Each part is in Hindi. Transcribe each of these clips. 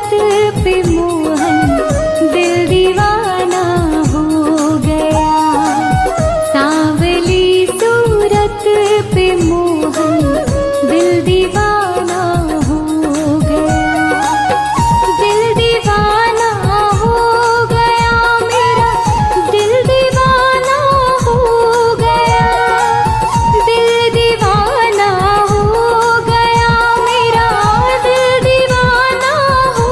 पे मोहन दिल दीवाना हो गया। सांवली सूरत पे मोहन दिल दीवाना हो गया। दिल दीवाना हो गया मेरा, दिल दीवाना हो गया। दिल दीवाना हो गया मेरा, दिल दीवाना हो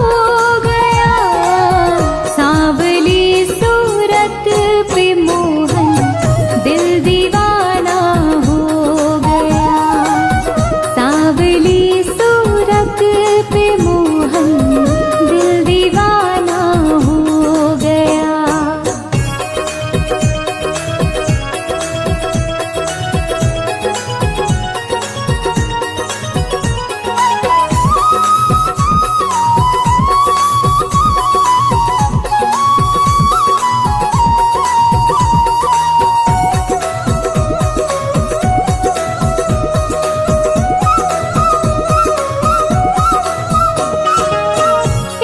गया। सांवली सूरत पे मोहन दिल दीवाना हो गया। सांवली सूरत पे मोहन दिल दीवाना हो गया।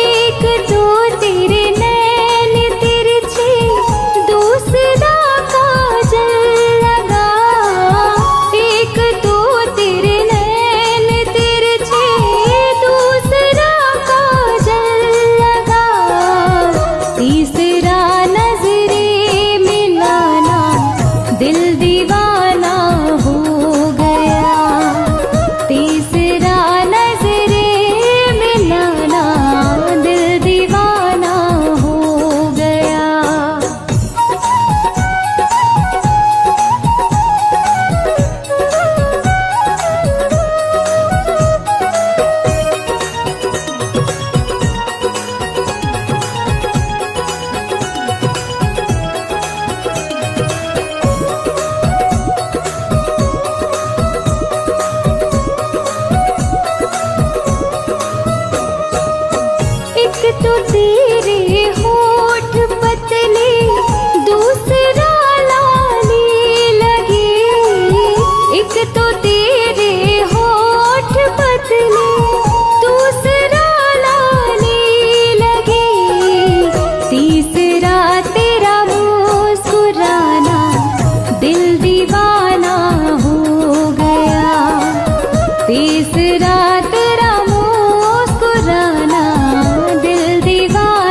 एक तो तेरे नैन तिरछे, दूसरा काजल लगा। एक तो तेरे नैन तिरछे, दूसरा काजल लगा। तीसरा नजरे मिलाना, दिल दीवाना हो गया। तीसरा नजरे मिलाना, दिल दीवाना हो गया। एक तो तेरे होठ पतले, दूसरा लाली लगे। एक तो तेरे होठ पतले, दूसरा लाली लगे। तीसरा तेरा मुस्कुराना, दिल दीवाना हो गया। तीसरा तेरा मुस्कुराना, दिल दीवाना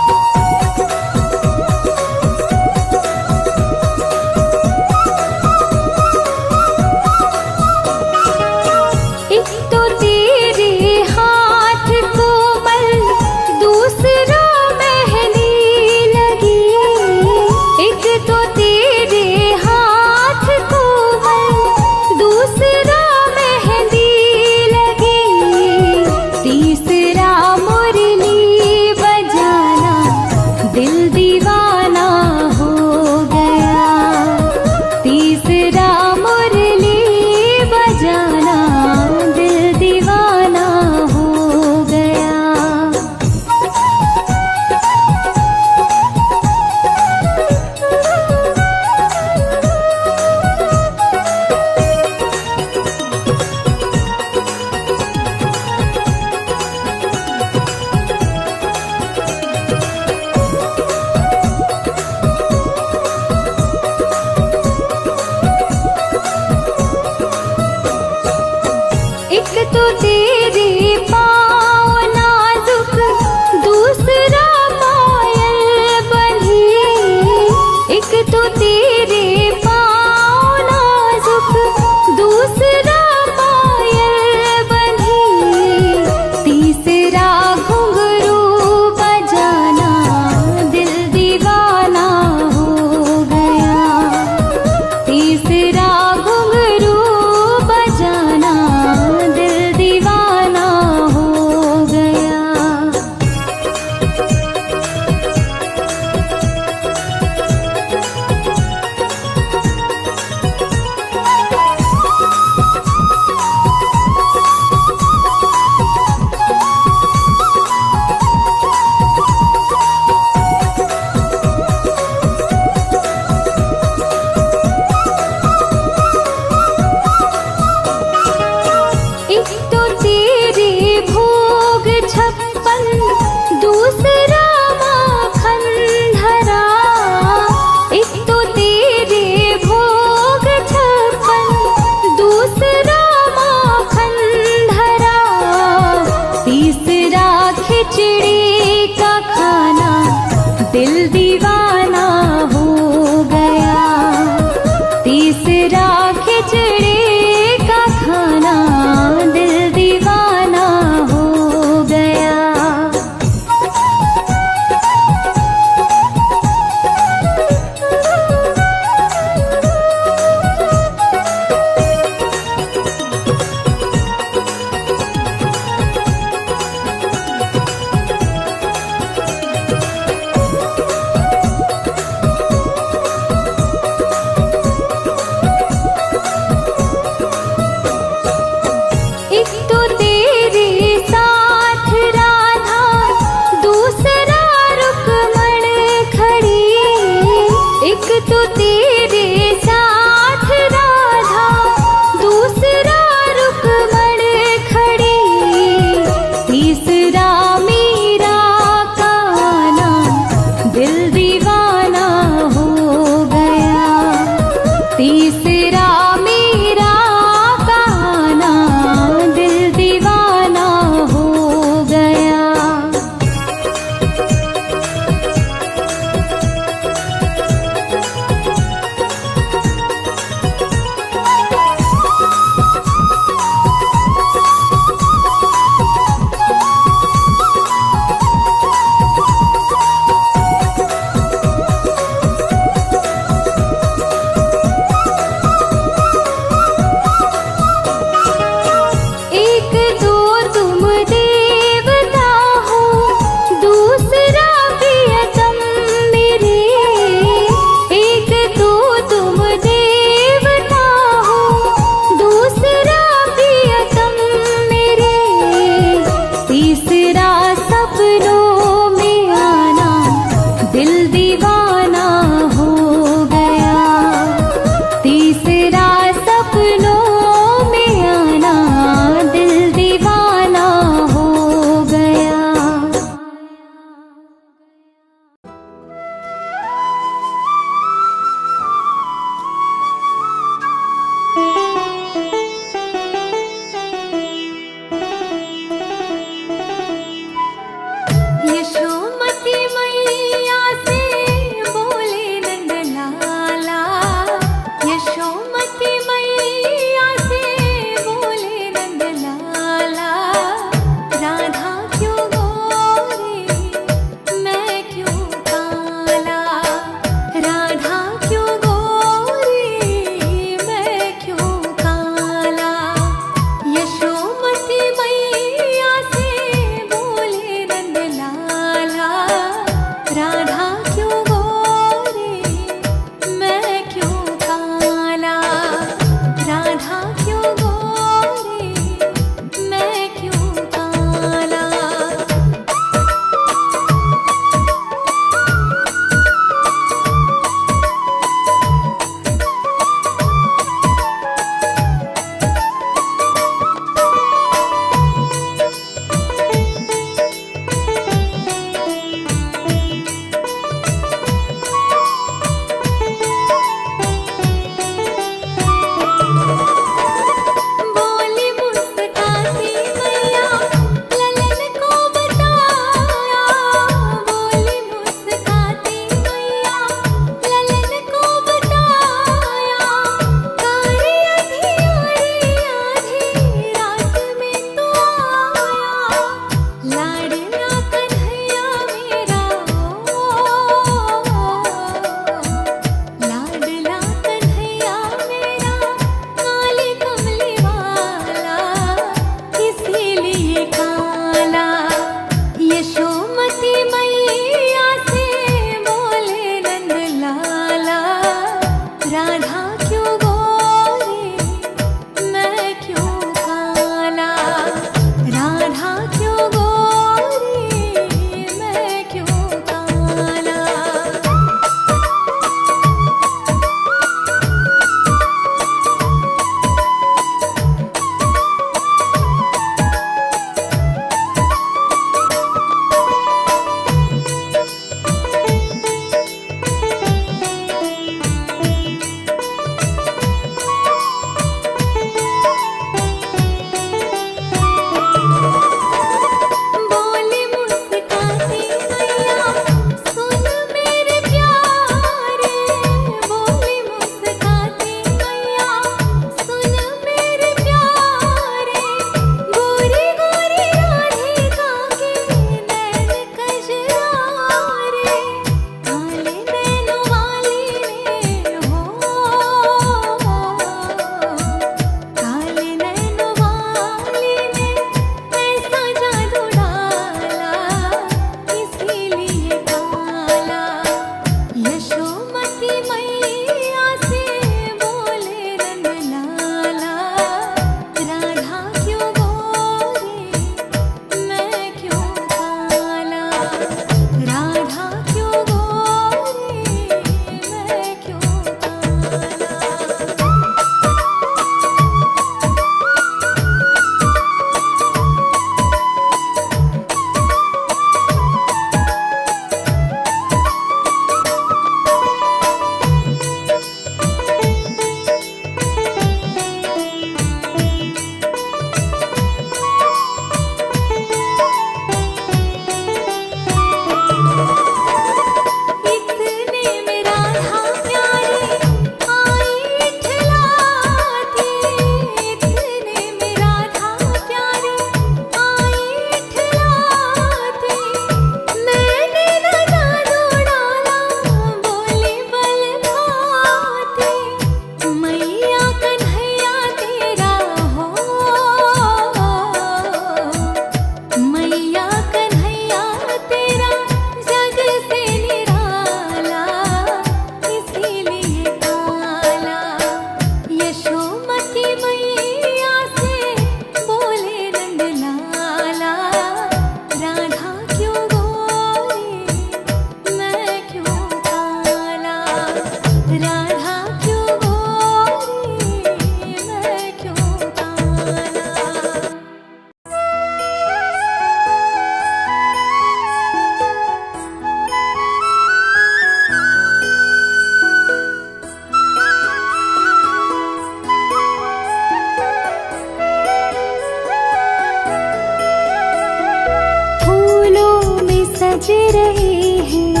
सज रहे हैं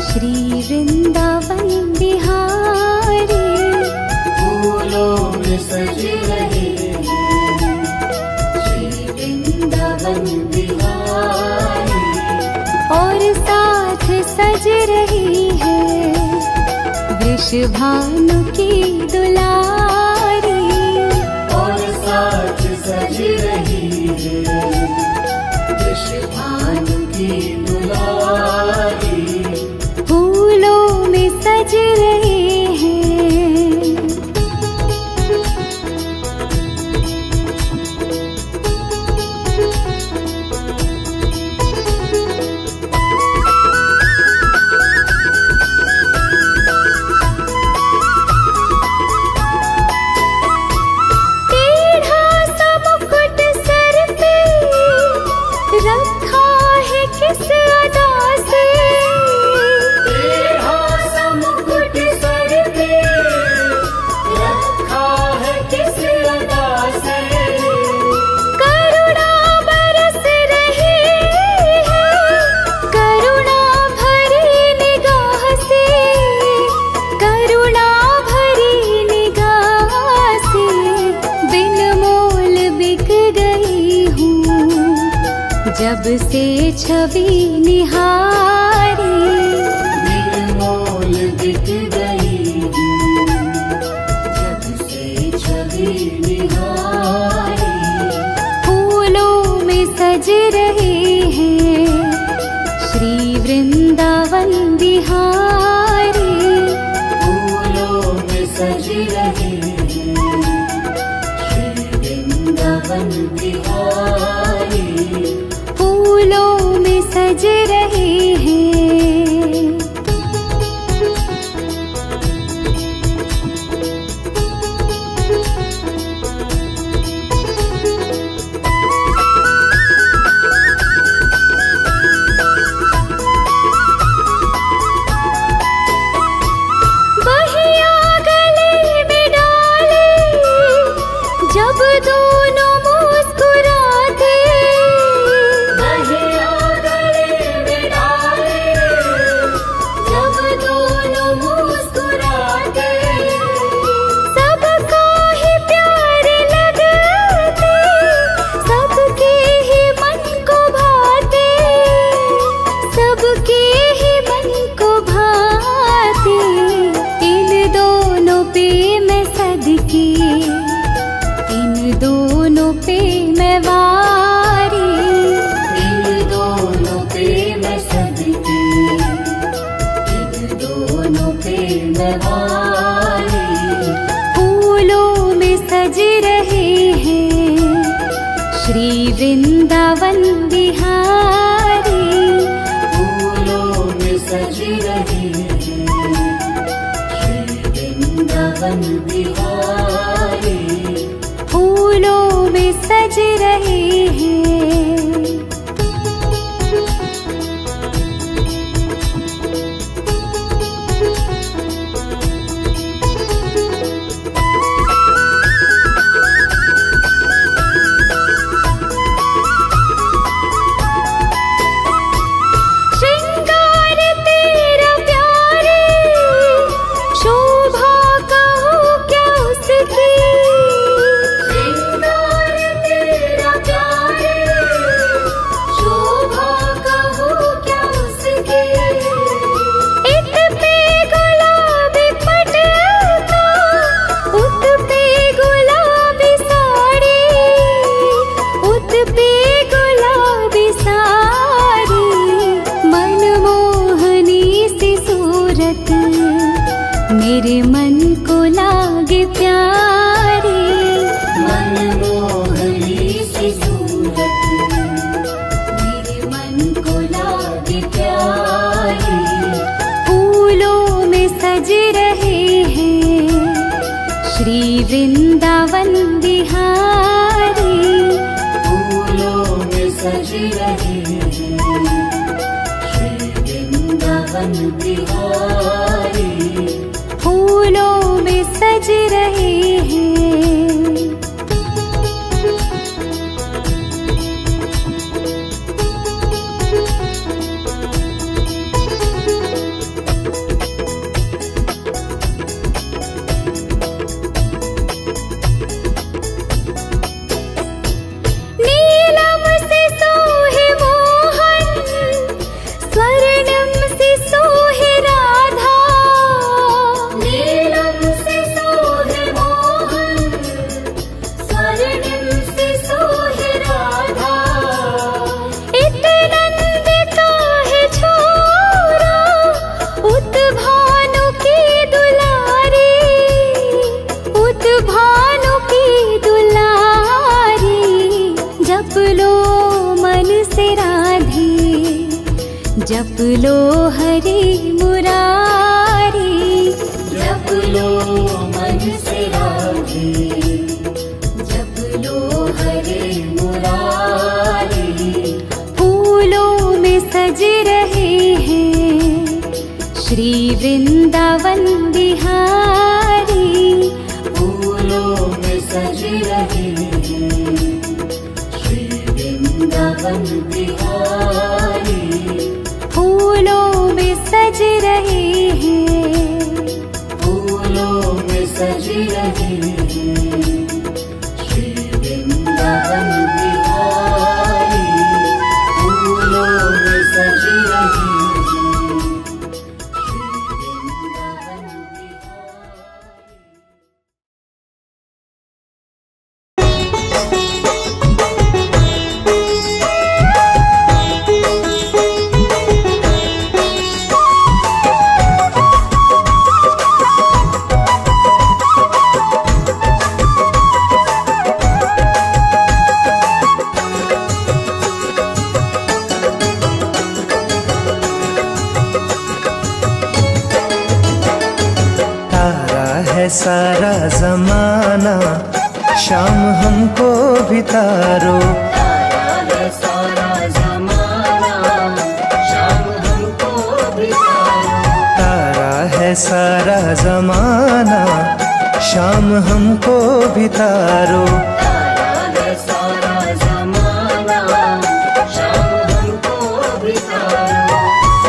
श्री वृंदावन बिहारी। फूलों में सज रहे हैं श्री वृंदावन बिहारी। और साथ सज रही है वृषभानु की दुलारी। और साथ सज रही है वृषभानु की दुलारी। फूलों में सज रहे हैं। टेढ़ा सा मुकुट सर पे रखा है किस अदा से। टेढ़ा सा मुकुट सर पे रखा है किस अदा से। करुणा बरस रही है करुणा भरी निगाह से। करुणा भरी निगाह से बिन मोल बिक गई हूँ जब से छवि निहारी। निर्मोल बिक गई हूँ जब से छवि निहारी। फूलों में सज रहे हैं श्री वृंदावन बिहारी। फूलों में सज रहे हैं श्री वृंदावन बिहारी। फूलों में सज रहे हैं। बहिया गले में डाले जब दोनों मुस्कुराते। बहिया गले में डाले जब दोनों मुस्कुराते। सबका ही प्यार लगते सबके ही मन को भाते। सबके ही मन को भाते। इन दोनों पे मैं सदकी इन दोनों पे मैं वारी। इन दोनों पे मैं सदकी इन दोनों पे मैं वारी। फूलों में सज रहे हैं श्री वृंदावन बिहारी। फूलों में सज रहे हैं श्री वृंदावन बिहारी। फूलों में सज रहे हैं। श्रृंगार तेरा प्यारे शोभा कहो क्या उसकी। श्रृंगार तेरा प्यारे शोभा कहो क्या उसकी। इत पे गुलाबी पटका उत पे गुलाबी साड़ी। उत पे गुलाबी साड़ी मनमोहनी सी सूरत मेरे मन को लागे प्यारी। मनमोहनी सी सूरत मेरे मन को लागे प्यारी। फूलों में सज रहे हैं श्री वृंदावन बिहारी। फूलों में सज रहे हैं श्री वृंदावन बिहारी। फूलों में सज रहे हैं। जप लो हरि मुरारी, जप लो मन से राधे, जप लो हरे मुरारी। फूलों में सज रहे हैं श्री वृंदावन बिहारी, फूलों में सज रहे हैं श्री वृंदावन बिहारी। फूलों में सज रहे हैं, फूलों में सज रहे हैं श्री वृंदावन बिहारी। फूलों में सज रहे हैं श्री वृंदावन सारा जमाना, शाम हमको भी तारो। तारा है सारा जमाना, शाम हमको भी तारो। तारा है सारा जमाना, शाम हमको भी तारो। तारा है सारा जमाना, शाम हमको भी तारो।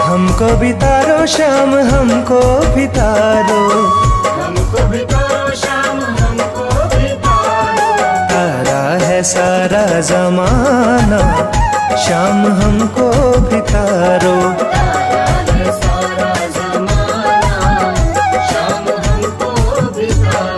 हमको भी तारो, शाम हमको भी तारो। हमको भी तारो, शाम हमको भी तारो। तारा है सारा जमाना, शाम हमको भी तारो। तारा है सारा जमाना, शाम हमको भी तारो।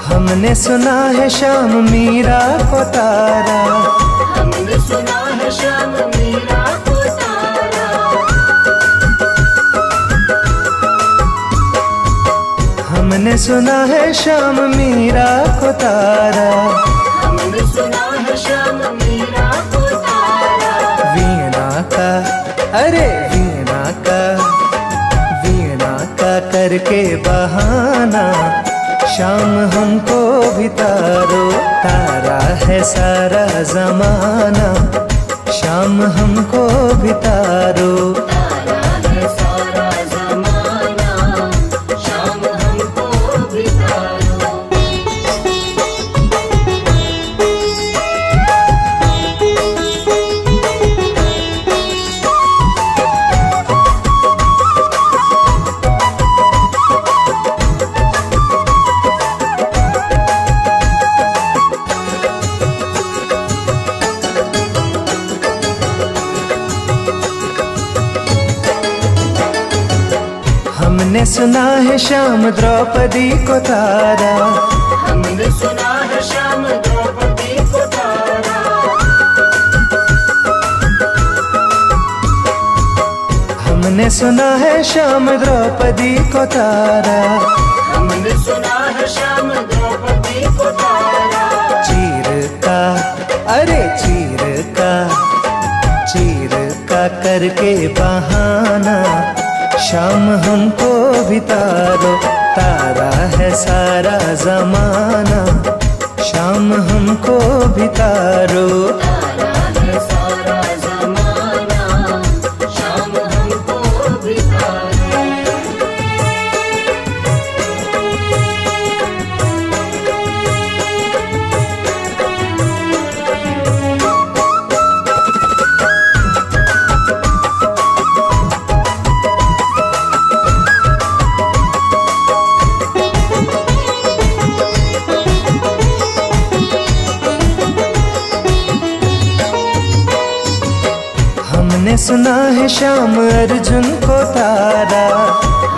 हमने सुना है श्याम मीरा को तारा, हमने सुना है श्याम मीरा को तारा। हमने सुना है श्याम मीरा को तारा। हमने सुना है श्याम मीरा को तारा। वीणा का, अरे वीणा का, वीणा का करके बहाना, शाम हमको भी तारो। तारा है सारा जमाना, शाम हमको भी तारो। तारा है सारा जमाना, शाम हमको भी तारो। हमने सुना है श्याम द्रौपदी को तारा। हमने सुना है श्याम द्रौपदी को तारा। हमने सुना है श्याम द्रौपदी को तारा। हमने सुना है श्याम द्रौपदी को तारा। चीर का, अरे चीर का, चीर का करके बहाना, शाम हमको भी तारो। तारा है सारा जमाना, शाम हमको भी तारो। तारा है सारा जमाना, शाम हमको भी तारो। हमने सुना है श्याम अर्जुन को तारा।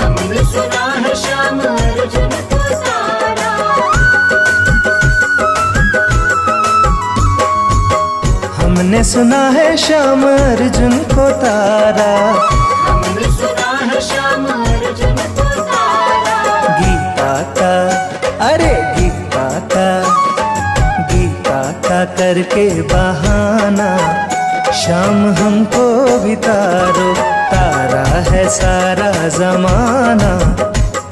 हमने सुना है श्याम अर्जुन को तारा। हमने सुना है श्याम अर्जुन को तारा। हमने सुना है श्याम अर्जुन को तारा। गीता का, अरे गीता का, गीता का करके बहाना श्याम हमको भी तारो। तारा है सारा जमाना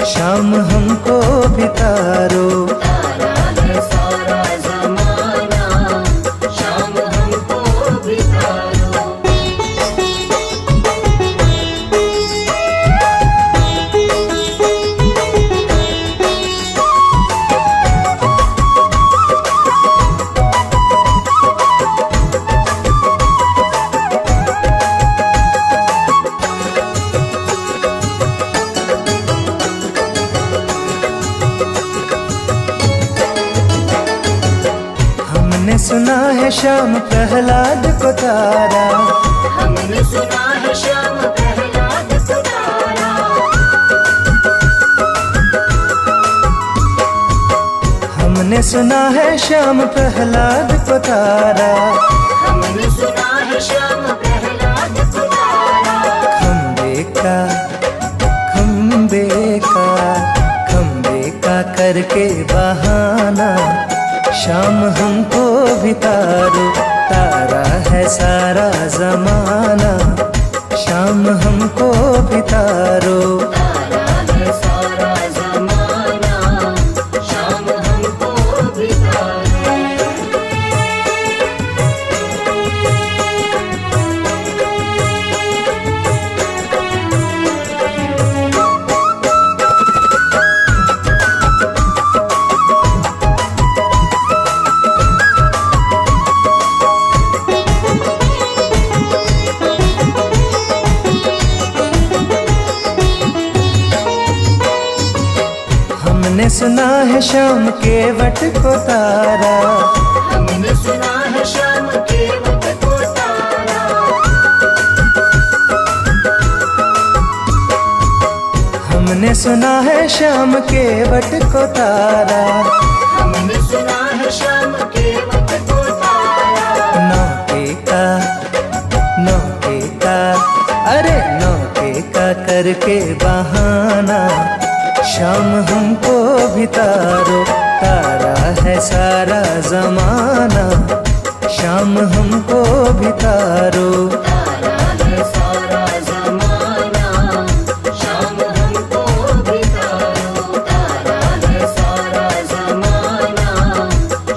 श्याम हमको भी तारो। तारा है सारा जमाना श्याम हमको भी तारो। हमने सुना है श्याम प्रहलाद को तारा। हमने सुना है श्याम प्रहलाद को तारा। हमने सुना है श्याम प्रहलाद को तारा। हमने सुना है श्याम प्रहलाद को तारा। खम्बे का, खम्बे का, खम्बे का करके बहाना श्याम हमको भी तारो। तारा है सारा जमाना श्याम हमको भी तारो। तारा है सारा जमाना श्याम हमको भी तारो। हमने सुना है श्याम के वट को तारा। हमने सुना है श्याम के वट को तारा। हमने सुना है श्याम के वट को तारा। हमने सुना है श्याम के वट को तारा। नौके का, नौके का, अरे नौके का करके बहाना श्याम हमको भी तारो। तारा है सारा जमाना श्याम हमको भी तारो। तारा है सारा जमाना श्याम हमको भी तारो। तारा है सारा जमाना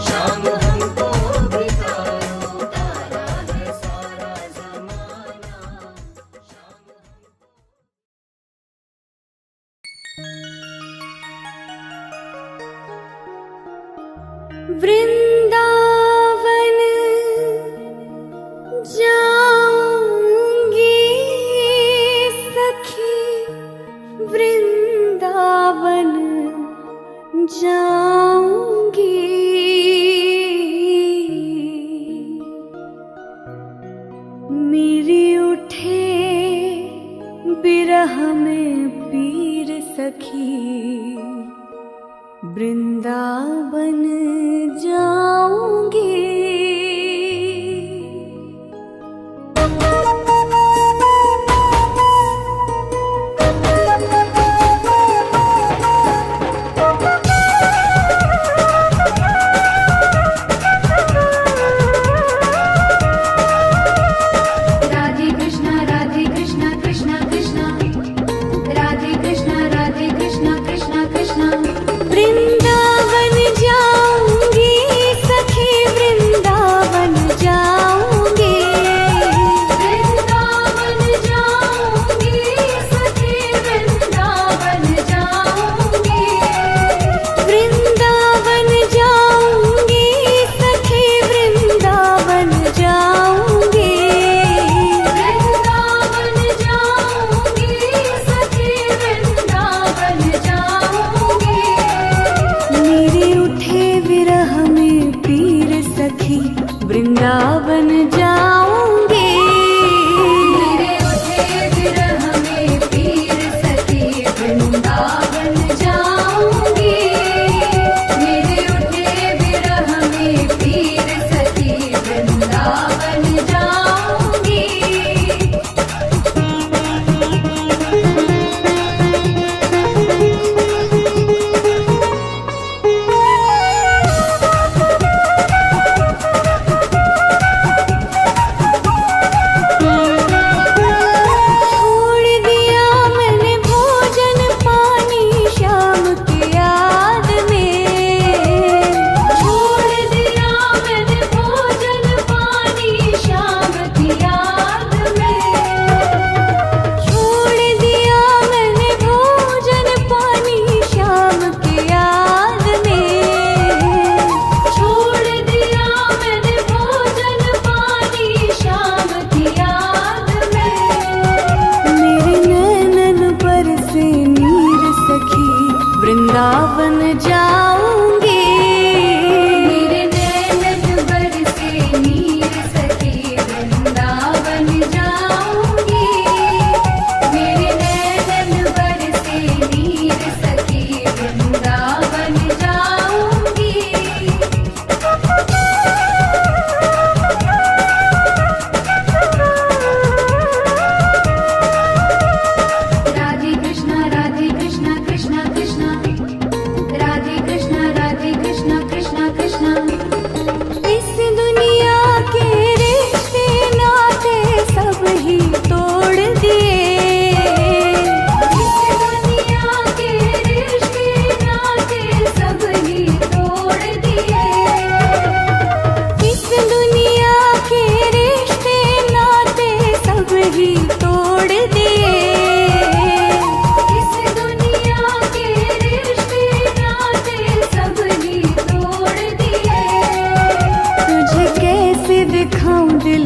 श्याम हमको भी तारो। तारा है सारा जमाना श्याम। वृंदावन जाऊंगी सखी, वृंदावन जाऊंगी। मेरी उठे बिरह में पीर सखी, वृंदावन जाऊंगी। राधे कृष्णा कृष्णा कृष्णा, राधे कृष्णा कृष्णा कृष्णा। वृंदावन जाऊंगी सखी,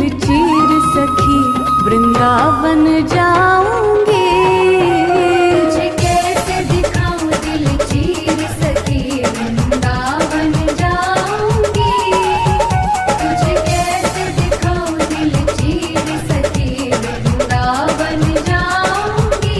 दिल चीर सखी वृंदावन जाऊंगी। तुझे कैसे दिखाऊं दिल चीर सखी वृंदावन जाऊंगी। तुझे कैसे दिखाऊं दिल चीर सखी वृंदावन जाऊंगी।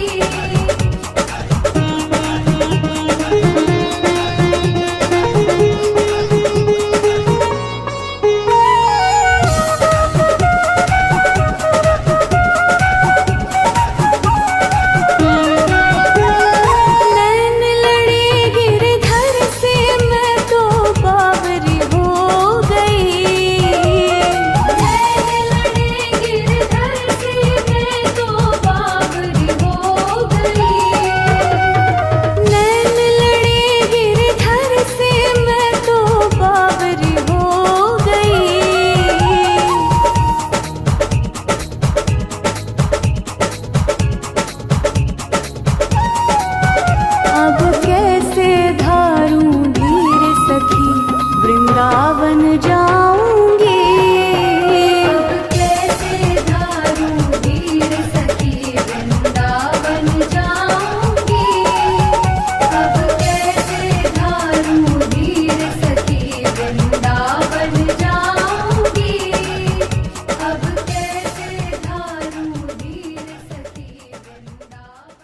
वृंदावन जाऊंगी। अब कैसे धारूं धीर सखी वृंदावन जाऊंगी। अब कैसे धारूं धीर सखी वृंदावन जाऊंगी। अब कैसे धारूं धीर सखी वृंदावन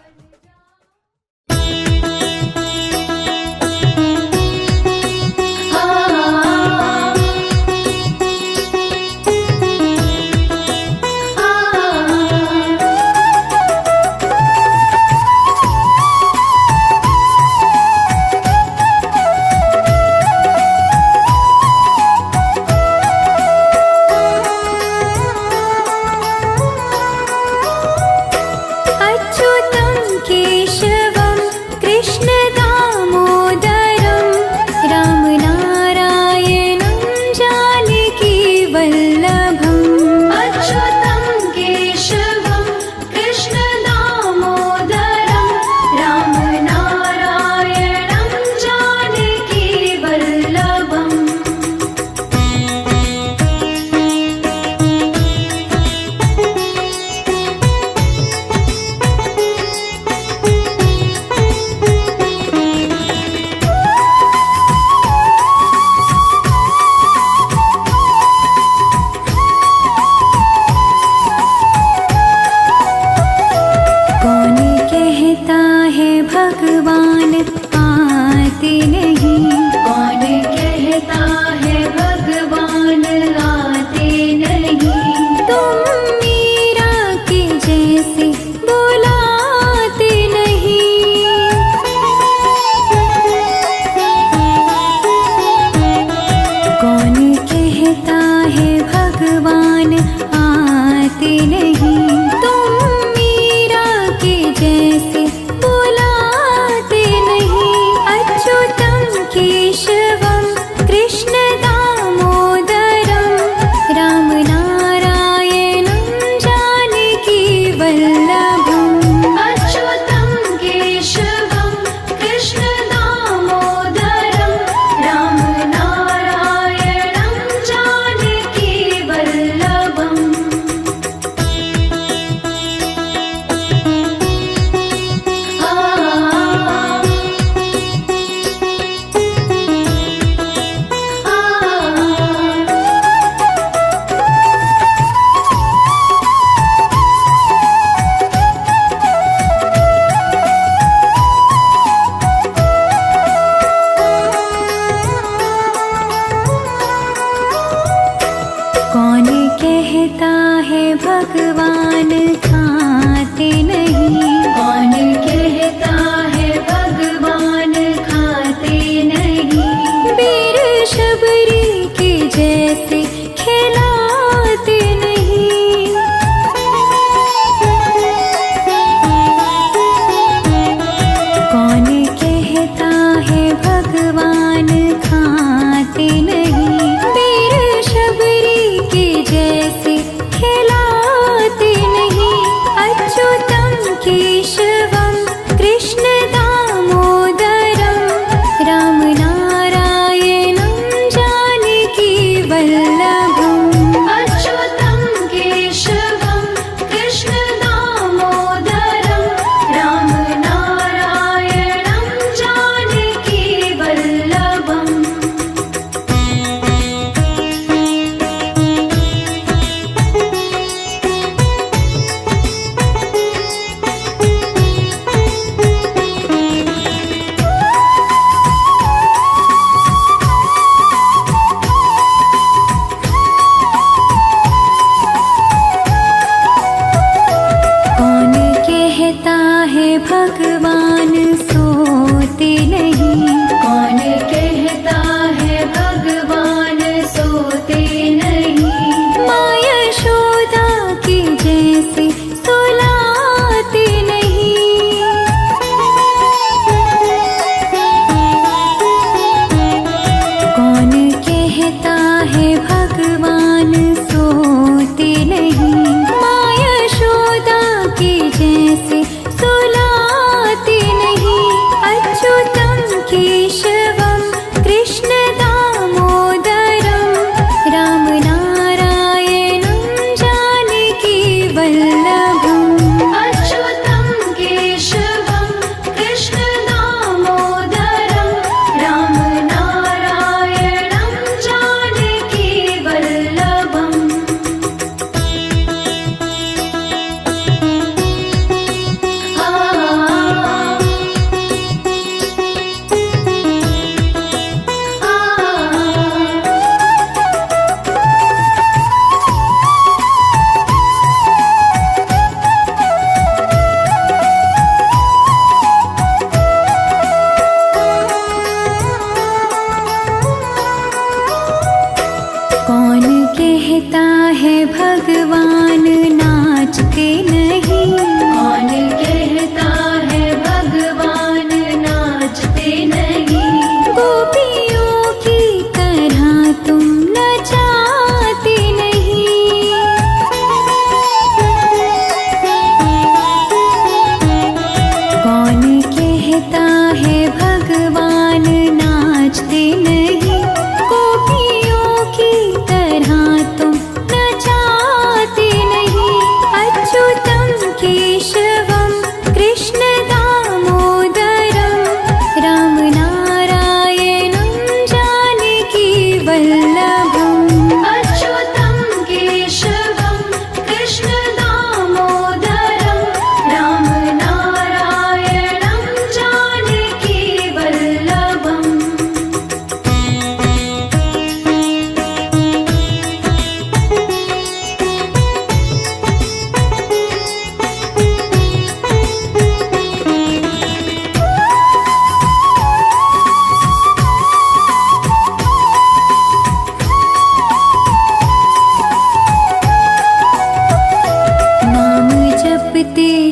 जैसे खिलाते नहीं अच्युतम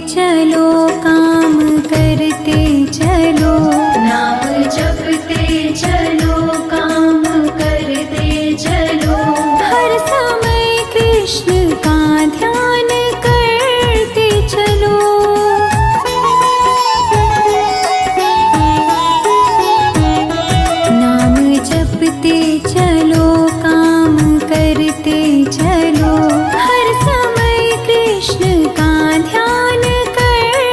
चलो, काम करते चलो। नाम जपते चलो, काम करते चलो। हर समय कृष्ण का ध्यान करते चलो। नाम जपते चलो, काम करते चलो। हर समय कृष्ण का ध्यान करते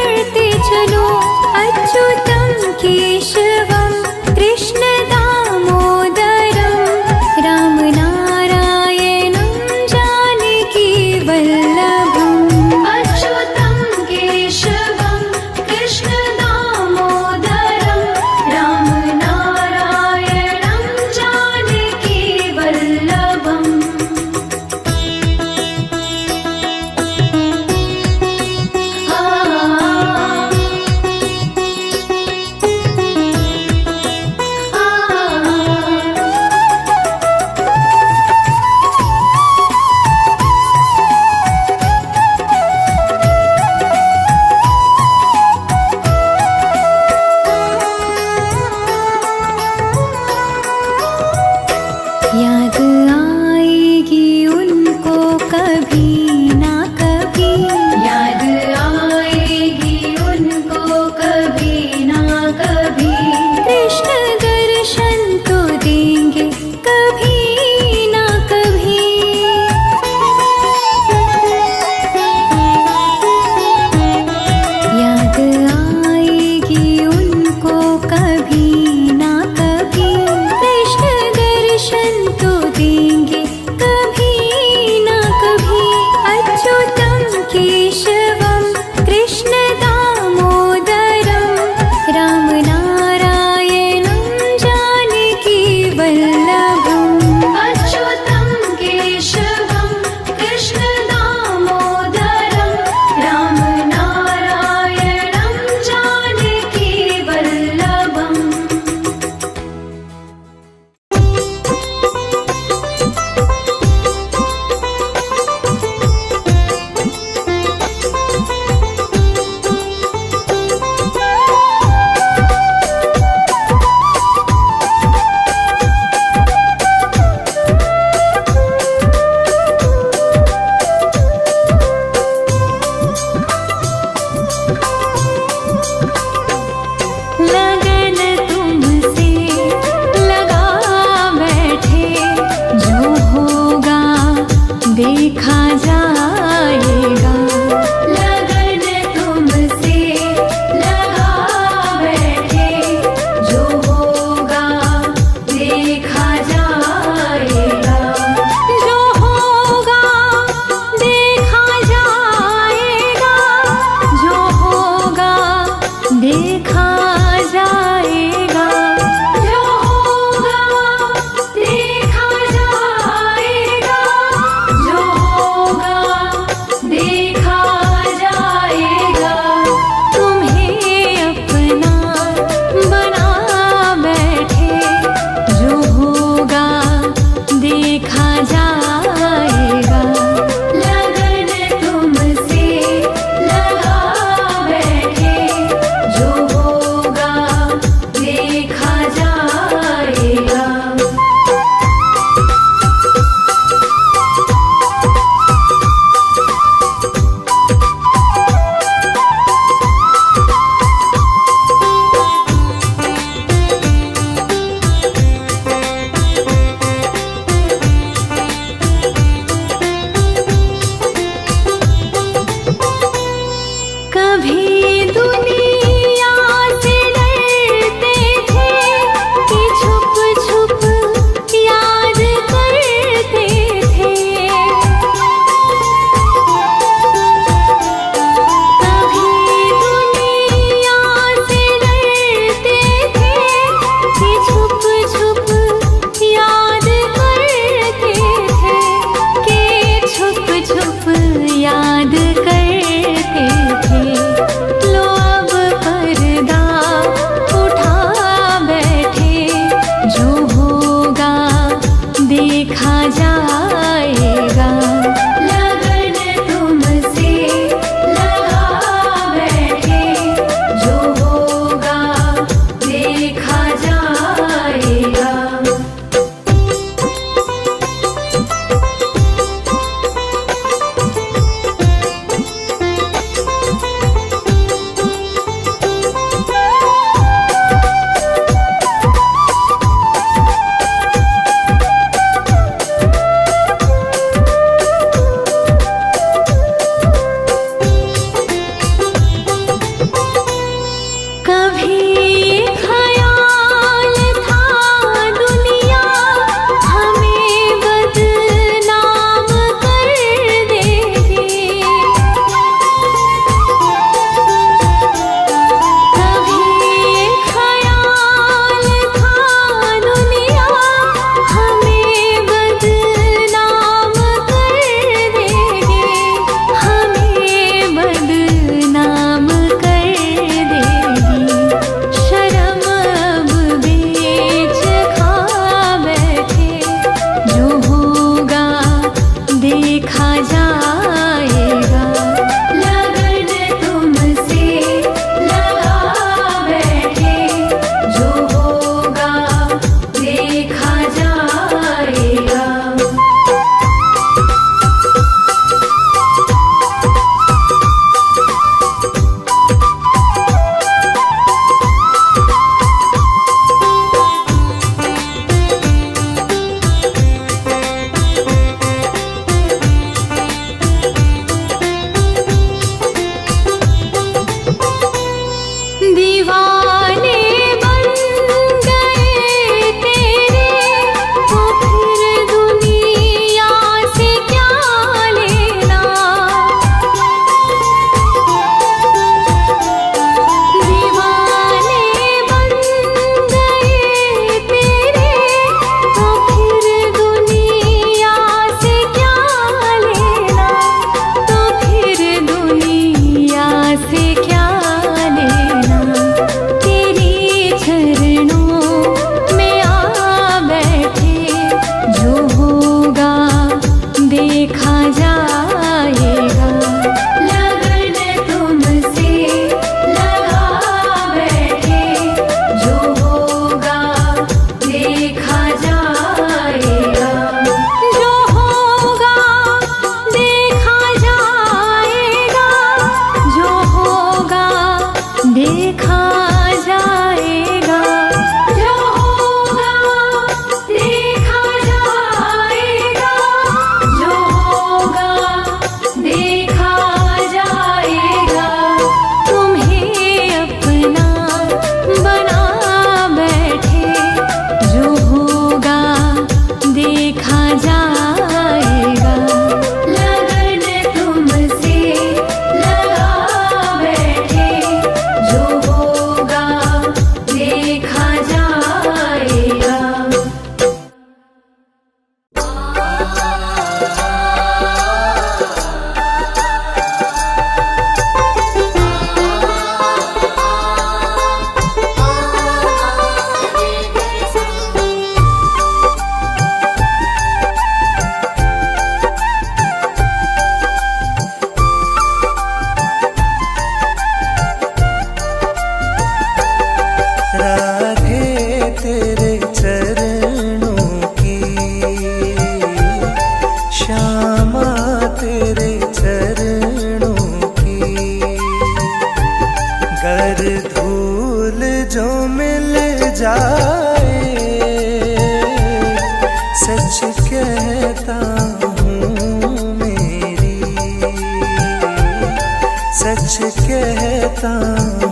सच कहता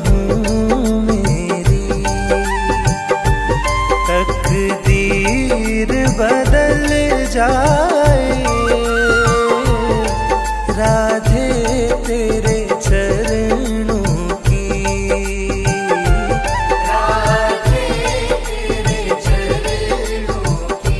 हूँ मेरी तकदीर बदल जाए, राधे तेरे चरणों की, राधे तेरे चरणों की।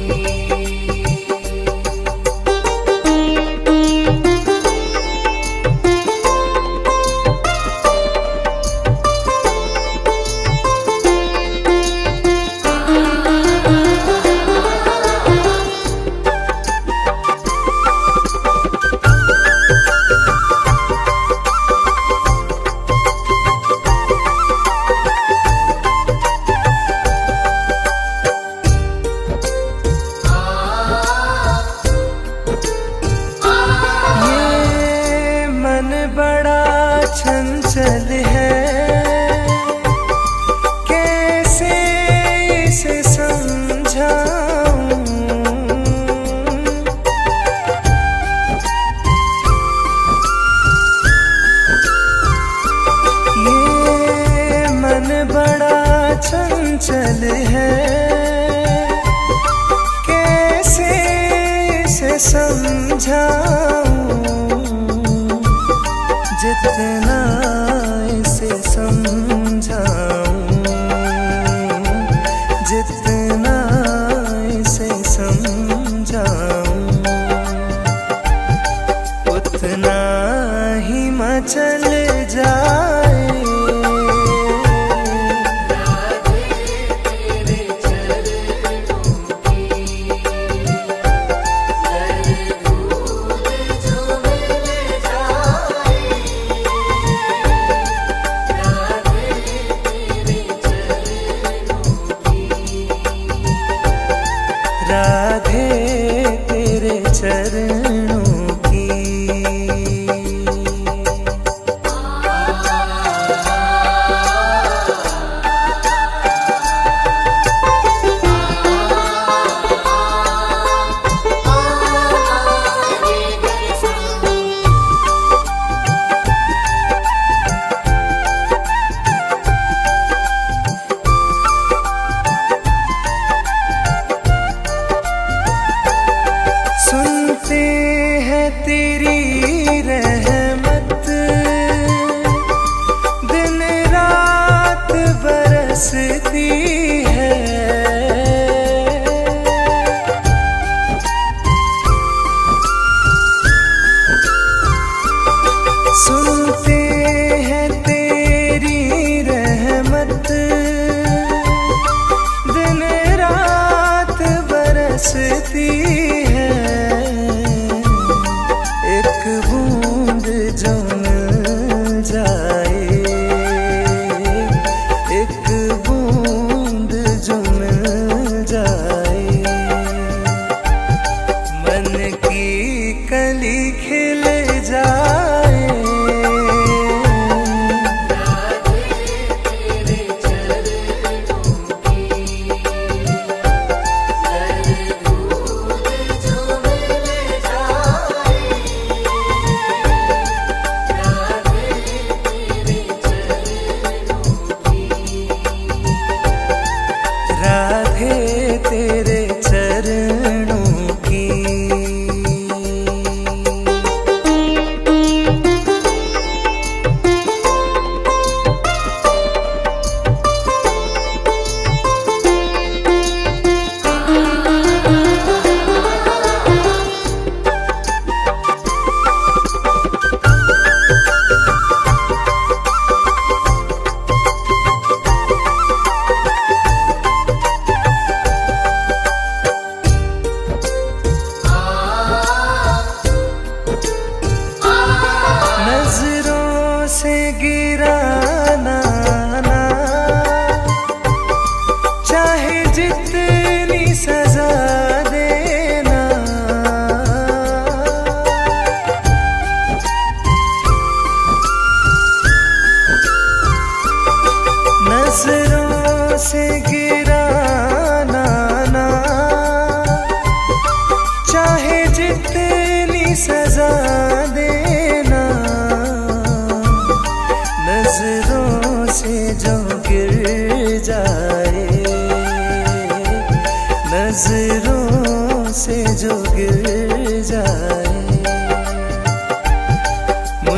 बड़ा चंचल है, कैसे इसे समझाऊं, ये मन बड़ा चंचल है, कैसे इसे समझाऊं, जितना इसे समझाऊं, जितना इसे समझाऊं, उतना ही मचल जाए, राधे तेरे चरणों की। सुनते हैं तेरी रहमत, दिन रात बरसती है, सुनते हैं तेरी रहमत, दिन रात बरसती है, एक बूंद जो मिल जाए, एक बूंद जो मिल जाए, मन की कली खिल जाए,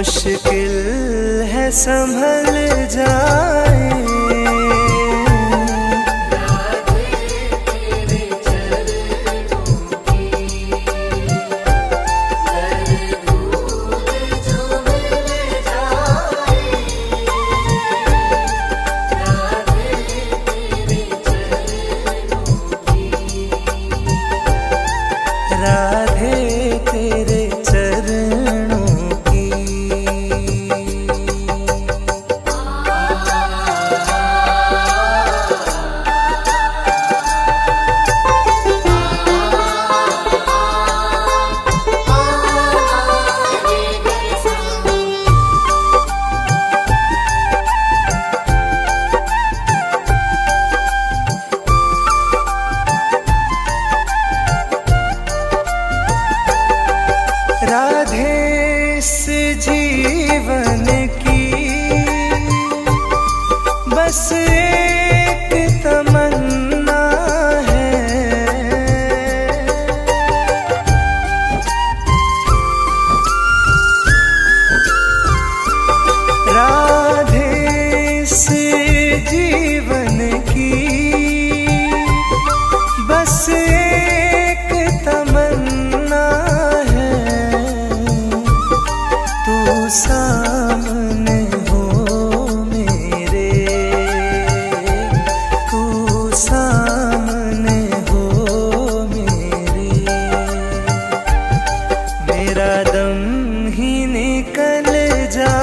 मुश्किल है संभल जाए। राधे तेरे चरणों की। राधे इस जीवन की बस एक तमन्ना है। राधे इस जीवन की बस एक तमन्ना है। तू सामने हो मेरे, तू सामने हो मेरे। मेरा दम ही निकल जा